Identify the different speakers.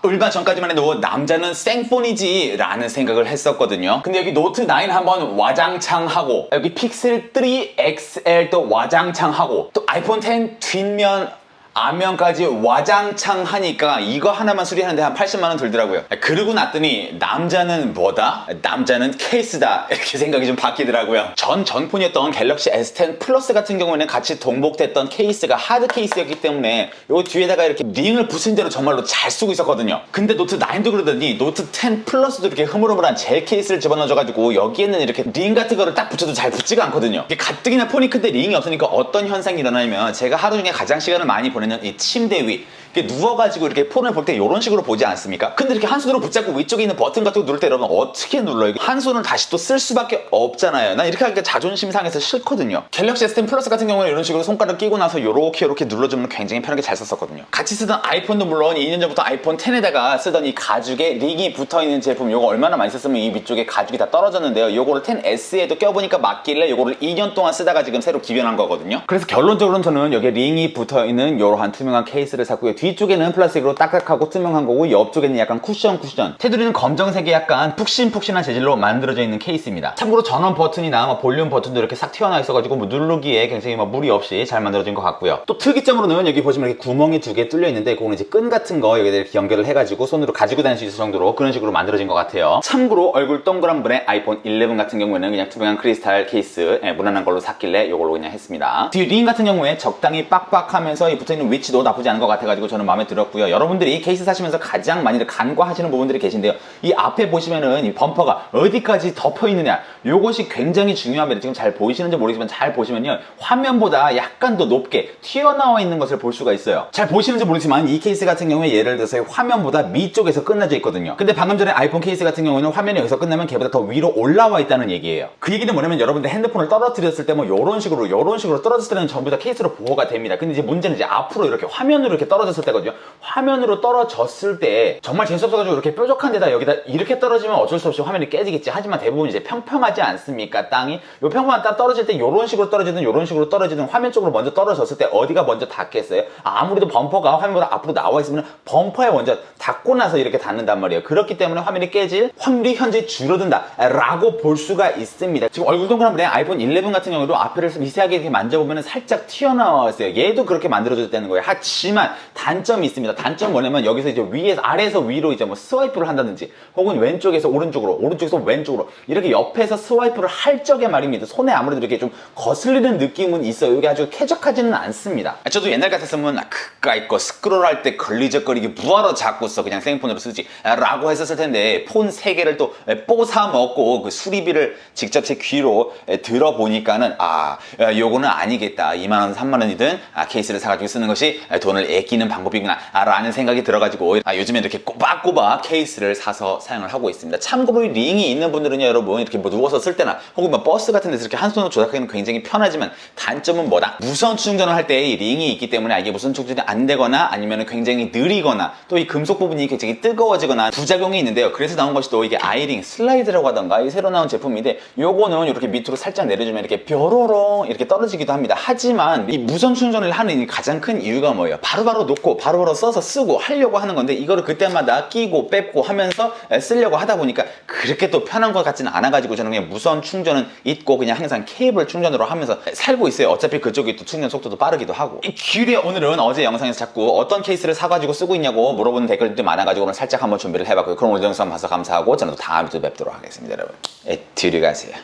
Speaker 1: 얼마 전까지만 해도 남자는 생폰이지 라는 생각을 했었거든요. 근데 여기 노트 9 한번 와장창하고, 여기 픽셀 3 XL 또 와장창하고, 또 아이폰 10 뒷면 앞면까지 와장창 하니까 이거 하나만 수리하는데 한 80만원 들더라고요. 그러고 났더니 남자는 뭐다? 남자는 케이스다, 이렇게 생각이 좀 바뀌더라고요. 전폰이었던 갤럭시 S10 플러스 같은 경우에는 같이 동봉됐던 케이스가 하드 케이스였기 때문에 요 뒤에다가 이렇게 링을 붙인 대로 정말로 잘 쓰고 있었거든요. 근데 노트 9도 그러더니 노트 10 플러스도 이렇게 흐물흐물한 젤 케이스를 집어넣어줘가지고 여기에는 이렇게 링 같은 거를 딱 붙여도 잘 붙지가 않거든요. 이게 가뜩이나 폰이 큰데 링이 없으니까 어떤 현상이 일어나냐면, 제가 하루 중에 가장 시간을 많이 보내는 이 침대 위 이렇게 누워가지고 이렇게 폰을 볼 때 이런 식으로 보지 않습니까? 근데 이렇게 한 손으로 붙잡고 위쪽에 있는 버튼 같은 거 누를 때 여러분 어떻게 눌러요? 한 손을 다시 또 쓸 수밖에 없잖아요. 난 이렇게 하니까 자존심 상해서 싫거든요. 갤럭시 S10 플러스 같은 경우는 이런 식으로 손가락 끼고 나서 이렇게 눌러주면 굉장히 편하게 잘 썼었거든요. 같이 쓰던 아이폰도 물론 2년 전부터 아이폰 10에다가 쓰던 이 가죽에 링이 붙어있는 제품, 요거 얼마나 많이 썼으면 이 위쪽에 가죽이 다 떨어졌는데요. 요거를 10S에도 껴보니까 맞길래 요거를 2년 동안 쓰다가 지금 새로 기변한 거거든요. 그래서 결론적으로는 저는 여기에 링이 붙어있는 이러한 투명한 케이스를 샀고요. 뒤쪽에는 플라스틱으로 딱딱하고 투명한 거고, 옆쪽에는 약간 쿠션. 테두리는 검정색의 약간 푹신푹신한 재질로 만들어져 있는 케이스입니다. 참고로 전원 버튼이나 볼륨 버튼도 이렇게 싹 튀어나와 있어가지고 누르기에 굉장히 무리 없이 잘 만들어진 것 같고요. 또 특이점으로는 여기 보시면 이렇게 구멍이 2개 뚫려 있는데, 그거는 이제 끈 같은 거 여기다 이렇게 연결을 해가지고 손으로 가지고 다닐 수 있을 정도로 그런 식으로 만들어진 것 같아요. 참고로 얼굴 동그란 분의 아이폰 11 같은 경우에는 그냥 투명한 크리스탈 케이스, 무난한 걸로 샀길래 이걸로 그냥 했습니다. 뒤 링 같은 경우에 적당히 빡빡하면서 이 붙어있는 위치도 나쁘지 않은 것 같아가지고 저는 마음에 들었고요. 여러분들이 이 케이스 사시면서 가장 많이 간과하시는 부분들이 계신데요. 이 앞에 보시면은 이 범퍼가 어디까지 덮여 있느냐, 요것이 굉장히 중요합니다. 지금 잘 보이시는지 모르겠지만 잘 보시면요, 화면보다 약간 더 높게 튀어나와 있는 것을 볼 수가 있어요. 잘 보시는지 모르지만 이 케이스 같은 경우에 예를 들어서 화면보다 밑쪽에서 끝나져 있거든요. 근데 방금 전에 아이폰 케이스 같은 경우에는 화면이 여기서 끝나면 걔보다 더 위로 올라와 있다는 얘기예요. 그 얘기는 뭐냐면, 여러분들 핸드폰을 떨어뜨렸을 때 뭐 요런 식으로 떨어졌을 때는 전부 다 케이스로 보호가 됩니다. 근데 이제 문제는 이제 앞으로 이렇게 화면으로 이렇게 떨어졌을 때거든요. 화면으로 떨어졌을 때 정말 재수없어가지고 이렇게 뾰족한 데다 여기다 이렇게 떨어지면 어쩔 수 없이 화면이 깨지겠지. 하지만 대부분 이제 평평하지 않습니까? 땅이 요 평평한 땅 떨어질 때 요런 식으로 떨어지든 화면 쪽으로 먼저 떨어졌을 때 어디가 먼저 닿겠어요? 아무래도 범퍼가 화면보다 앞으로 나와 있으면 범퍼에 먼저 닿고 나서 이렇게 닿는단 말이에요. 그렇기 때문에 화면이 깨질 확률이 현재 줄어든다 라고 볼 수가 있습니다. 지금 얼굴 동그란 분의 아이폰 11 같은 경우도 앞에를 미세하게 이렇게 만져보면 살짝 튀어나왔어요. 얘도 그렇게 만들어졌다는 거예요. 하지만 단점이 있습니다. 단점 뭐냐면, 여기서 이제 아래에서 위로 이제 뭐 스와이프를 한다든지, 혹은 왼쪽에서 오른쪽에서 왼쪽으로 이렇게 옆에서 스와이프를 할 적에 말입니다, 손에 아무래도 이렇게 좀 거슬리는 느낌은 있어요. 이게 아주 쾌적하지는 않습니다. 저도 옛날 같았으면 그까이 거 스크롤할 때 걸리적거리게 뭐하러 자꾸 써, 그냥 생폰으로 쓰지 라고 했었을 텐데, 폰 3개를 또 뽀사 먹고 그 수리비를 직접 제 귀로 들어보니까는 요거는 아니겠다. 2만원 3만원이든 케이스를 사가지고 쓰는 것이 돈을 아끼는 방법이구나 라는 생각이 들어가지고 요즘에 이렇게 꼬박꼬박 케이스를 사서 사용을 하고 있습니다. 참고로 링이 있는 분들은요, 여러분 이렇게 뭐 누워서 쓸 때나 혹은 뭐 버스 같은 데서 이렇게 한 손으로 조작하기는 굉장히 편하지만, 단점은 뭐다? 무선 충전을 할 때 이 링이 있기 때문에 이게 무선 충전이 안 되거나 아니면 굉장히 느리거나 또 이 금속 부분이 굉장히 뜨거워지거나 부작용이 있는데요. 그래서 나온 것이 또 이게 아이링 슬라이드라고 하던가, 이 새로 나온 제품인데, 요거는 이렇게 밑으로 살짝 내려주면 이렇게 뾰로롱 이렇게 떨어지기도 합니다. 하지만 이 무선 충전을 하는 가장 큰 이유가 뭐예요? 바로바로 놓고 바로바로 써서 쓰고 하려고 하는 건데, 이거를 그때마다 끼고 뺏고 하면서 쓰려고 하다 보니까 그렇게 또 편한 것 같지는 않아가지고 저는 그냥 무선 충전은 있고 그냥 항상 케이블 충전으로 하면서 살고 있어요. 어차피 그쪽이 또 충전 속도도 빠르기도 하고. 이 기류에 오늘은 어제 영상에서 자꾸 어떤 케이스를 사가지고 쓰고 있냐고 물어보는 댓글들이 많아가지고 오늘 살짝 한번 준비를 해봤고요. 그럼 오늘 영상 봐서 감사하고 저는 또 다음에 또 뵙도록 하겠습니다, 여러분. 뒤로 가세요.